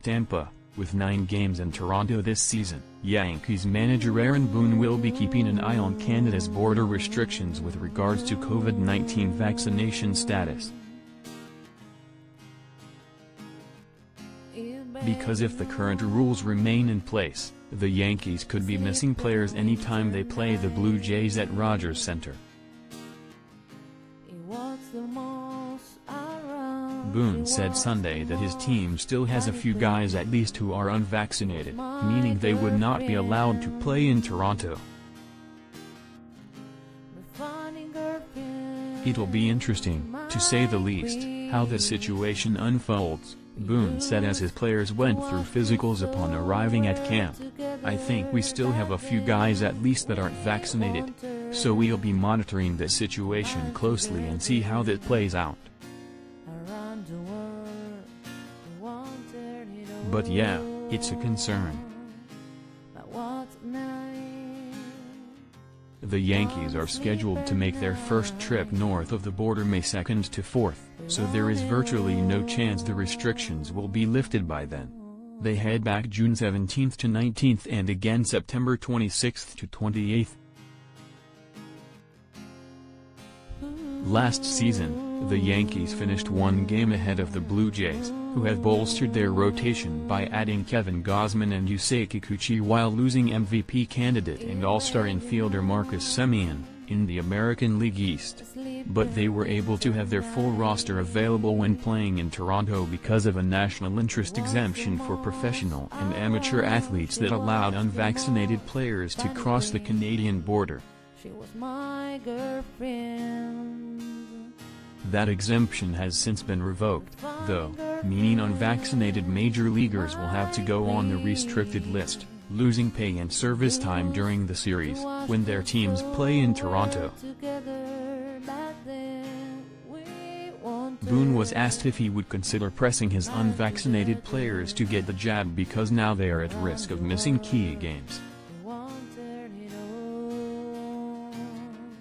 Tampa, with 9 games in Toronto this season. Yankees manager Aaron Boone will be keeping an eye on Canada's border restrictions with regards to COVID-19 vaccination status. Because if the current rules remain in place, the Yankees could be missing players anytime they play the Blue Jays at Rogers Center. Boone said Sunday that his team still has a few guys at least who are unvaccinated, meaning they would not be allowed to play in Toronto. "It'll be interesting, to say the least, how the situation unfolds," Boone said as his players went through physicals upon arriving at camp. "I think we still have a few guys at least that aren't vaccinated, so we'll be monitoring the situation closely and see how that plays out. But yeah, it's a concern." The Yankees are scheduled to make their first trip north of the border May 2nd to 4th, so there is virtually no chance the restrictions will be lifted by then. They head back June 17th to 19th and again September 26th to 28th. Last season, the Yankees finished 1 game ahead of the Blue Jays, who have bolstered their rotation by adding Kevin Gausman and Yusei Kikuchi while losing MVP candidate and all-star infielder Marcus Semien, in the American League East. But they were able to have their full roster available when playing in Toronto because of a national interest exemption for professional and amateur athletes that allowed unvaccinated players to cross the Canadian border. She was my girlfriend. That exemption has since been revoked, though, meaning unvaccinated major leaguers will have to go on the restricted list, losing pay and service time during the series, when their teams play in Toronto. Boone was asked if he would consider pressing his unvaccinated players to get the jab because now they are at risk of missing key games.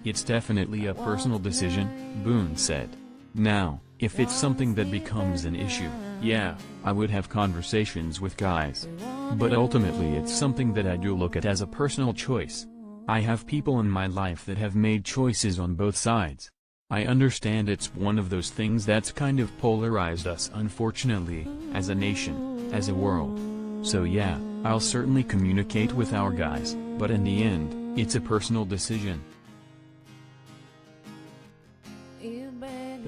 "It's definitely a personal decision," Boone said. "Now, if it's something that becomes an issue, yeah, I would have conversations with guys. But ultimately it's something that I do look at as a personal choice. I have people in my life that have made choices on both sides. I understand it's one of those things that's kind of polarized us unfortunately, as a nation, as a world. So yeah, I'll certainly communicate with our guys, but in the end, it's a personal decision."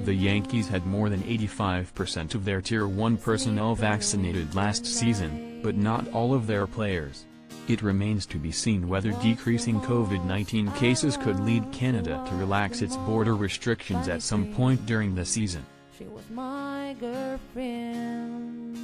The Yankees had more than 85% of their Tier 1 personnel vaccinated last season, but not all of their players. It remains to be seen whether decreasing COVID-19 cases could lead Canada to relax its border restrictions at some point during the season. She was my girlfriend.